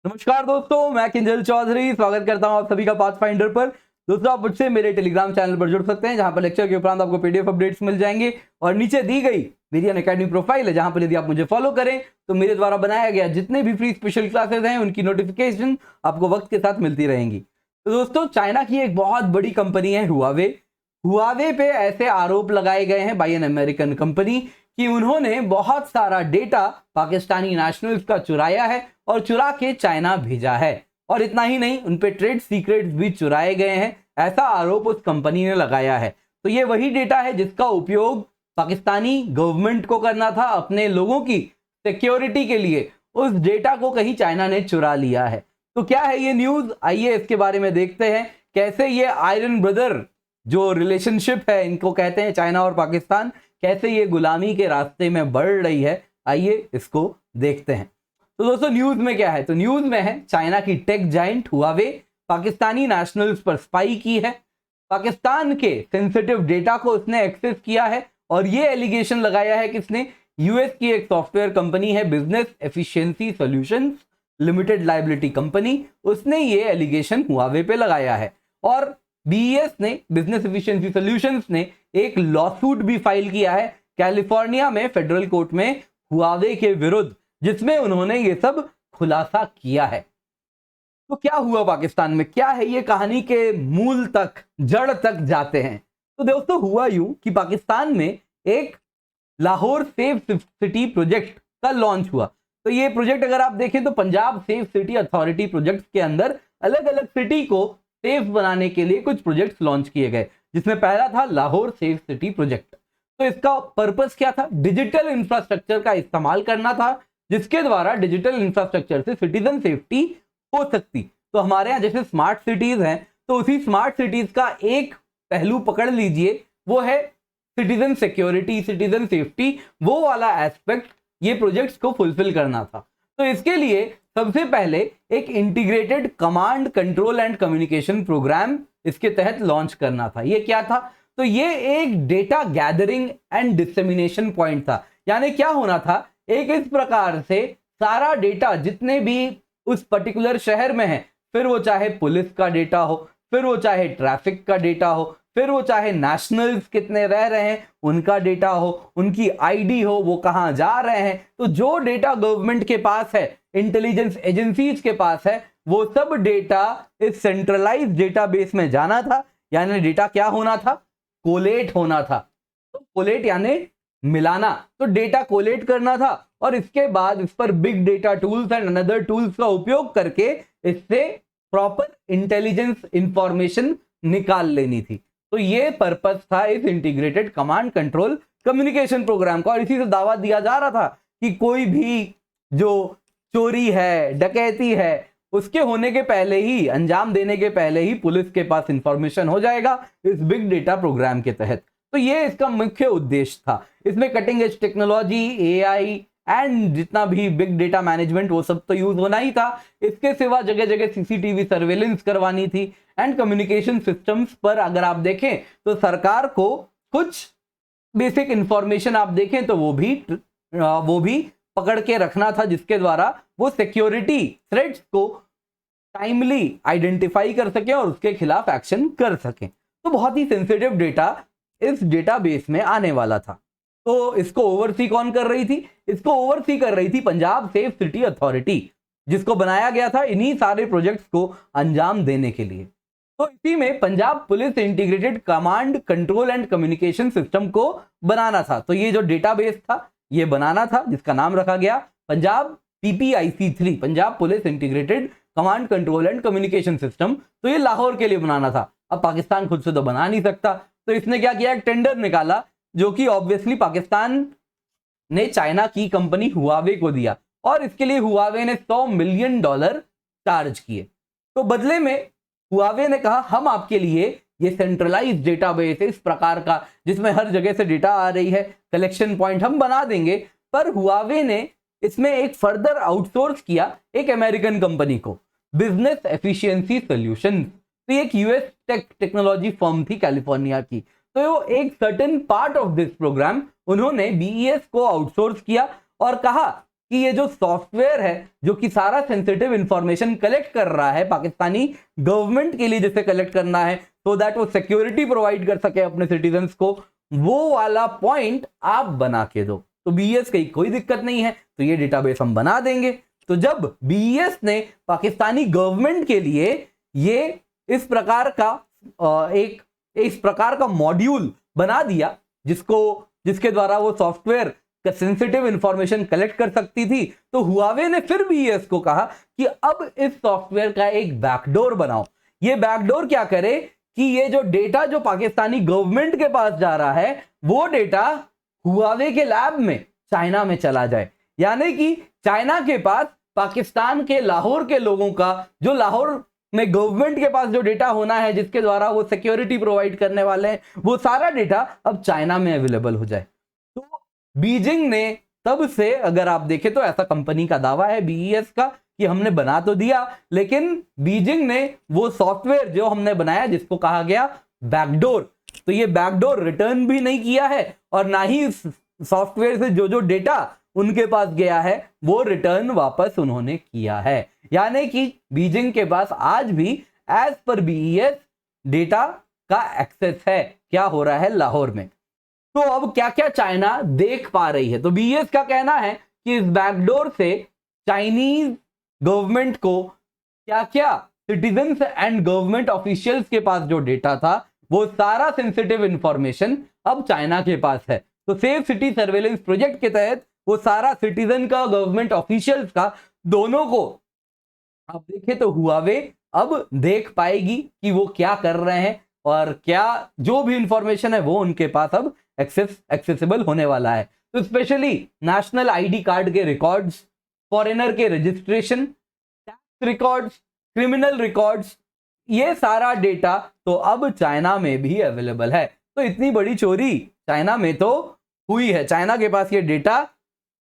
नमस्कार दोस्तों, मैं किंजल चौधरी स्वागत करता हूं आप सभी का पाथफाइंडर पर। दोस्तों, आप मुझसे मेरे टेलीग्राम चैनल पर जुड़ सकते हैं, जहां पर लेक्चर के उपरांत आपको पीडीएफ अपडेट्स मिल जाएंगे। और नीचे दी गई मेरी अनअकैडमी प्रोफाइल है, जहां पर यदि आप मुझे फॉलो करें तो मेरे द्वारा बनाया गया जितने भी फ्री स्पेशल क्लासेस हैं उनकी नोटिफिकेशन आपको वक्त के साथ मिलती रहेंगी। तो दोस्तों, चाइना की एक बहुत बड़ी कंपनी है हुआवे। हुआवे पे ऐसे आरोप लगाए गए हैं बाय एन अमेरिकन कंपनी कि उन्होंने बहुत सारा डेटा पाकिस्तानी नेशनल्स का चुराया है और चुरा के चाइना भेजा है। और इतना ही नहीं, उन पे ट्रेड सीक्रेट्स भी चुराए गए हैं, ऐसा आरोप उस कंपनी ने लगाया है। तो ये वही डेटा है जिसका उपयोग पाकिस्तानी गवर्नमेंट को करना था अपने लोगों की सिक्योरिटी के लिए। उस डेटा को कहीं चाइना ने चुरा लिया है। तो क्या है ये न्यूज, आइए इसके बारे में देखते हैं। कैसे ये आयरन ब्रदर जो रिलेशनशिप है, इनको कहते हैं चाइना और पाकिस्तान, कैसे ये गुलामी के रास्ते में बढ़ रही है, आइए इसको देखते हैं। तो दोस्तों, न्यूज में क्या है? तो न्यूज में है चाइना की tech giant Huawei Pakistani nationals पर स्पाई की है, पाकिस्तान के सेंसिटिव डेटा को उसने एक्सेस किया है। और ये एलिगेशन लगाया है किसने? यूएस की एक सॉफ्टवेयर कंपनी है business efficiency solutions limited liability company, उसने ये एलिगेशन हुआवे पे लगाया है। और बीईएस ने, बिजनेस एफिशिएंसी सॉल्यूशंस ने, एक लॉसूट भी फाइल किया है कैलिफोर्निया में फेडरल कोर्ट में हुआवे के विरुद्ध, जिसमें उन्होंने ये सब खुलासा किया है। तो क्या हुआ पाकिस्तान में, क्या है ये कहानी के मूल तक, जड़ तक जाते हैं। तो दोस्तों, हुआ यूं कि पाकिस्तान में एक लाहौर सेफ सिटी प्रोजेक्ट का लॉन्च हुआ। तो ये प्रोजेक्ट अगर आप देखें तो Punjab safe city authority project के अंदर अलग अलग सिटी को सेफ बनाने के लिए कुछ प्रोजेक्ट्स लॉन्च किए गए, जिसमें पहला था लाहौर सेफ सिटी प्रोजेक्ट। तो इसका पर्पस क्या था? डिजिटल इंफ्रास्ट्रक्चर का इस्तेमाल करना था, जिसके द्वारा डिजिटल इंफ्रास्ट्रक्चर से सिटीजन सेफ्टी हो सकती। तो हमारे यहाँ जैसे स्मार्ट सिटीज हैं, तो उसी स्मार्ट सिटीज का एक पहलू पकड़ लीजिए, वो है सिटीजन सिक्योरिटी, सिटीजन सेफ्टी, वो वाला एस्पेक्ट ये प्रोजेक्ट्स को फुलफिल करना था। तो इसके लिए सबसे पहले एक integrated command control and communication program इसके तहत लॉन्च करना था। ये क्या था? तो ये एक data gathering and dissemination point था। यानी क्या होना था, एक इस प्रकार से सारा डेटा जितने भी उस पर्टिकुलर शहर में है, फिर वो चाहे पुलिस का डेटा हो, फिर वो चाहे ट्रैफिक का डेटा हो, फिर वो चाहे नेशनल्स कितने रह रहे हैं उनका डेटा हो, उनकी आईडी हो, वो कहां जा रहे हैं, तो जो डेटा गवर्नमेंट के पास है, इंटेलिजेंस एजेंसीज के पास है, वो सब डेटा इस सेंट्रलाइज्ड डेटाबेस में जाना था। यानी डेटा क्या होना था? कोलेट होना था। तो कोलेट यानी मिलाना, तो डेटा कोलेट करना था और इसके बाद इस पर big data tools and another tools का उपयोग करके इससे प्रॉपर इंटेलिजेंस इंफॉर्मेशन निकाल लेनी थी। तो ये पर्पस था इस integrated command control communication program का। और इसी से दावा दिया जा रहा था कि कोई भी जो चोरी है, डकैती है, उसके होने के पहले ही, अंजाम देने के पहले ही पुलिस के पास इंफॉर्मेशन हो जाएगा इस बिग डेटा प्रोग्राम के तहत। तो ये इसका मुख्य उद्देश्य था। इसमें cutting edge technology, AI and जितना भी बिग डेटा मैनेजमेंट, वो सब तो यूज होना ही था। इसके सिवा जगह जगह सीसीटीवी सर्वेलेंस करवानी थी। एंड कम्युनिकेशन सिस्टम्स पर अगर आप देखें तो सरकार को कुछ बेसिक इंफॉर्मेशन आप देखें तो वो भी पकड़ के रखना था, जिसके द्वारा वो सिक्योरिटी थ्रेट्स को टाइमली आइडेंटिफाई कर सके और उसके खिलाफ एक्शन कर सके। तो बहुत ही सेंसिटिव डेटा इस डेटाबेस में आने वाला था। तो इसको ओवरसी कौन कर रही थी? इसको ओवरसी कर रही थी पंजाब सेफ सिटी अथॉरिटी, जिसको बनाया गया था इन्हीं सारे प्रोजेक्ट्स को अंजाम देने के लिए। तो इसी में Punjab police integrated command control and communication system को बनाना था। तो ये जो डेटाबेस था ये बनाना था, जिसका नाम रखा गया Punjab PPIC3, Punjab police integrated command control and communication system. तो ये लाहौर के लिए बनाना था। अब पाकिस्तान खुद से तो बना नहीं सकता, तो इसने क्या किया, एक टेंडर निकाला, जो कि ऑब्वियसली पाकिस्तान ने चाइना की कंपनी हुआवे को दिया। और इसके लिए हुआवे ने $100 मिलियन चार्ज किए। तो बदले में हुआवे ने कहा, हम आपके लिए ये सेंट्रलाइज डेटाबेस इस प्रकार का, जिसमें हर जगह से डेटा आ रही है, कलेक्शन पॉइंट हम बना देंगे। पर हुआवे ने इसमें एक फर्दर आउटसोर्स किया एक अमेरिकन कंपनी को, बिजनेस एफिशिएंसी सॉल्यूशंस। तो एक यूएस टेक्नोलॉजी फर्म थी कैलिफोर्निया की। तो एक certain part of this program उन्होंने बीईएस को आउटसोर्स किया और कहा कि ये जो सॉफ्टवेयर है जो कि सारा सेंसिटिव इंफॉर्मेशन कलेक्ट कर रहा है पाकिस्तानी गवर्नमेंट के लिए, जैसे कलेक्ट करना है so दैट वो सिक्योरिटी प्रोवाइड कर सके अपने सिटीजन्स को, वो वाला पॉइंट आप बना के दो। तो बीईएस की कोई दिक्कत नहीं है, तो ये डेटाबेस हम बना देंगे। तो जब बीईएस ने पाकिस्तानी गवर्नमेंट के लिए ये इस प्रकार का मॉड्यूल बना दिया जिसके द्वारा वो सॉफ्टवेयर का सेंसिटिव इंफॉर्मेशन कलेक्ट कर सकती थी, तो हुआवे ने फिर बीईएस को कहा कि अब इस सॉफ्टवेयर का एक बैकडोर बनाओ। ये बैकडोर क्या करे कि ये जो डेटा जो पाकिस्तानी गवर्नमेंट के पास जा रहा है वो डेटा हुआवे के लैब में चाइना में चला जाए, यानी कि चाइना के पास पाकिस्तान के लाहौर के लोगों का, जो लाहौर में गवर्नमेंट के पास जो डेटा होना है जिसके द्वारा वो सिक्योरिटी प्रोवाइड करने वाले हैं, वो सारा डेटा अब चाइना में अवेलेबल हो जाए। तो बीजिंग ने तब से, अगर आप देखें तो ऐसा कंपनी का दावा है बीईएस का कि हमने बना तो दिया, लेकिन बीजिंग ने वो सॉफ्टवेयर जो हमने बनाया जिसको कहा गया बैकडोर, तो ये बैकडोर रिटर्न भी नहीं किया है और ना ही सॉफ्टवेयर से जो डेटा उनके पास गया है वो रिटर्न वापस उन्होंने किया है। यानी कि बीजिंग के पास आज भी एज पर बीईएस डेटा का एक्सेस है, क्या हो रहा है लाहौर में। तो अब क्या क्या चाइना देख पा रही है, तो बीईएस का कहना है कि इस बैकडोर से चाइनीज गवर्नमेंट को क्या क्या सिटीजन्स एंड गवर्नमेंट ऑफिशियल्स के पास जो डेटा था वो सारा सेंसिटिव इंफॉर्मेशन अब चाइना के पास है। तो सेफ सिटी सर्वेलेंस प्रोजेक्ट के तहत वो सारा सिटीजन का, गवर्नमेंट ऑफिशियल्स का, दोनों को आप देखें तो हुआवे अब देख पाएगी कि वो क्या कर रहे हैं और क्या जो भी इंफॉर्मेशन है वो उनके पास अब एक्सेसिबल होने वाला है। तो स्पेशली नेशनल आईडी कार्ड के रिकॉर्ड्स, फॉरेनर के registration, tax records, criminal records, ये सारा डेटा तो अब चाइना में भी अवेलेबल है। तो इतनी बड़ी चोरी चाइना में तो हुई है, चाइना के पास ये डेटा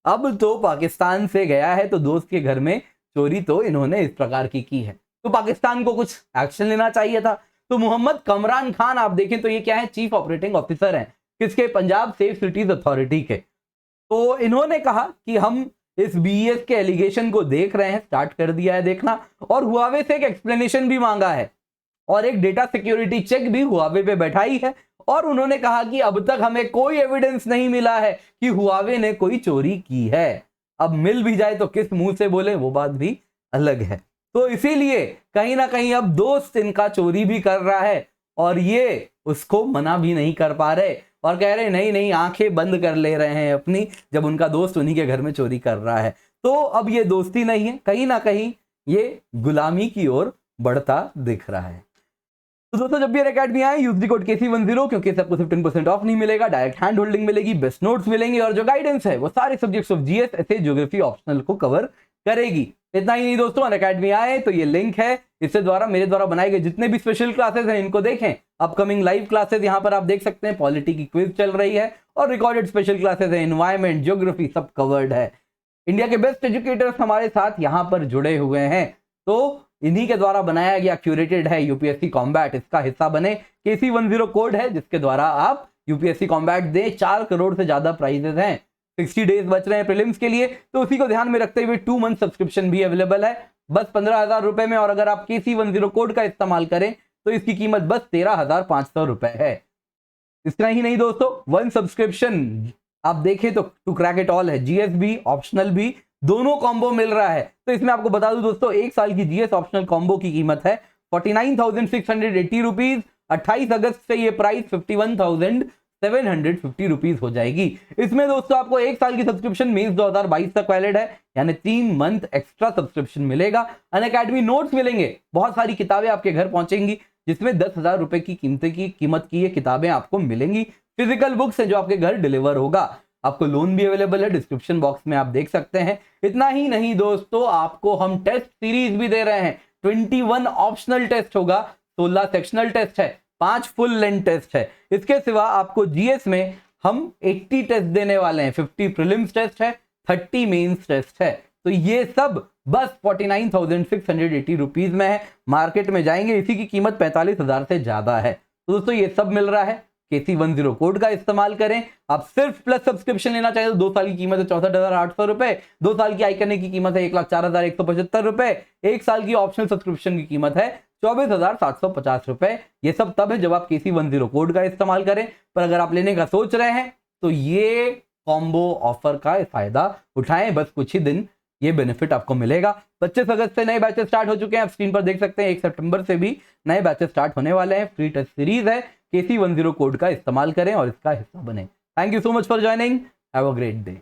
अब तो पाकिस्तान से गया है, तो दोस्त के घर में चोरी तो इन्होंने इस प्रकार की है। तो पाकिस्तान को कुछ एक्शन लेना चाहिए था। तो मोहम्मद कमरान खान आप देखें तो ये क्या है, चीफ ऑपरेटिंग ऑफिसर हैं किसके, पंजाब सेफ सिटीज अथॉरिटी के। तो इन्होंने कहा कि हम इस बीईएस के एलिगेशन को देख रहे हैं, स्टार्ट कर दिया है देखना, और हुआवे से एक एक्सप्लेनेशन भी मांगा है और एक डेटा सिक्योरिटी चेक भी हुआवे पे बैठाई है। और उन्होंने कहा कि अब तक हमें कोई एविडेंस नहीं मिला है कि हुआवे ने कोई चोरी की है। अब मिल भी जाए तो किस मुंह से बोले, वो बात भी अलग है। तो इसीलिए कहीं ना कहीं अब दोस्त इनका चोरी भी कर रहा है और ये उसको मना भी नहीं कर पा रहे और कह रहे नहीं नहीं, आंखें बंद कर ले रहे हैं अपनी, जब उनका दोस्त उन्हीं के घर में चोरी कर रहा है। तो अब ये दोस्ती नहीं है, कहीं ना कहीं ये गुलामी की ओर बढ़ता दिख रहा है। तो दोस्तों जब भी अकेडमी आए यूज द कोड KC10 क्योंकि सबको 15% ऑफ नहीं मिलेगा, डायरेक्ट हैंड होल्डिंग मिलेगी, बेस्ट नोट्स मिलेंगे और जो गाइडेंस है वो सारे subjects of GS, SA, geography optional को कवर करेगी। इतना ही नहीं दोस्तों, अकेडमी आए तो ये लिंक है, इससे द्वारा मेरे द्वारा बनाए गए जितने भी स्पेशल क्लासेस हैं इनको देखें। अपकमिंग लाइव क्लासेस यहाँ पर आप देख सकते हैं, पॉलिटी की क्विज चल रही है और रिकॉर्डेड स्पेशल क्लासेस है, एनवायरमेंट, ज्योग्राफी सब कवर्ड है। इंडिया के बेस्ट एजुकेटर्स हमारे साथ यहाँ पर जुड़े हुए हैं, तो इन्हीं के द्वारा बनाया गया क्यूरेटेड है यूपीएससी कॉम्बैट, इसका हिस्सा बने। KC10 कोड है जिसके द्वारा आप यूपीएससी कॉम्बैट दें। 4 करोड़ से ज्यादा प्राइजेस हैं, 60 डेज बच रहे हैं प्रीलिम्स के लिए, तो उसी को ध्यान में रखते हुए 2 मंथ सब्सक्रिप्शन भी अवेलेबल है बस 15,000 रुपए में। और अगर आप KC10 कोड का इस्तेमाल करें तो इसकी कीमत बस 13,500 रुपए है। इतना ही नहीं दोस्तों, 1 सब्सक्रिप्शन आप देखें तो टू क्रैक इट ऑल है, जीएस भी ऑप्शनल भी दोनों कॉम्बो मिल रहा है। तो इसमें आपको बता दूं दोस्तों, 1 साल की जीएस ऑप्शनल कॉम्बो की कीमत है 49,680 रुपीज। 28 अगस्त से ये प्राइस 51,750 रुपीज हो जाएगी। इसमें दोस्तों आपको 1 साल की सब्सक्रिप्शन मई 2022 तक वैलिड है, यानी 3 मंथ एक्स्ट्रा सब्सक्रिप्शन मिलेगा। अनअकैडमी नोट्स मिलेंगे, बहुत सारी किताबें आपके घर पहुंचेंगी जिसमें 10,000 रुपए की कीमत की ये किताबें आपको मिलेंगी। फिजिकल बुक्स है जो आपके घर डिलीवर होगा। आपको लोन भी अवेलेबल है, डिस्क्रिप्शन बॉक्स में आप देख सकते हैं। इतना ही नहीं दोस्तों, आपको हम टेस्ट सीरीज भी दे रहे हैं। 21 ऑप्शनल टेस्ट होगा, 16 सेक्शनल टेस्ट है, 5 फुल लेंथ टेस्ट है। इसके सिवा आपको जीएस में हम 80 टेस्ट देने वाले हैं, 50 प्रीलिम्स टेस्ट है, 30 मेंस टेस्ट है। तो ये सब बस 49,680 रुपीज में है। मार्केट में जाएंगे इसी की कीमत 45,000 से ज्यादा है। तो दोस्तों ये सब मिल रहा है KC10 कोड का इस्तेमाल करें। आप सिर्फ प्लस सब्सक्रिप्शन लेना चाहिए तो 2 साल की कीमत है 64,800 रुपए, 2 साल की आइकन की कीमत है 1,04,175 रुपए, 1 साल की ऑप्शनल सब्सक्रिप्शन की कीमत है 24,750 रुपए। ये सब तब है जब आप KC10 कोड का इस्तेमाल करें। पर अगर आप लेने का सोच रहे हैं तो ये कॉम्बो ऑफर का फायदा उठाएं, बस कुछ ही दिन ये बेनिफिट आपको मिलेगा। 25 अगस्त से नए बैचेस स्टार्ट हो चुके हैं, आप स्क्रीन पर देख सकते हैं। 1 सितंबर से भी नए बैचेस स्टार्ट होने वाले हैं। फ्री टेस्ट सीरीज है, KC10 कोड का इस्तेमाल करें और इसका हिस्सा बने। Thank you so much for joining, have a great day.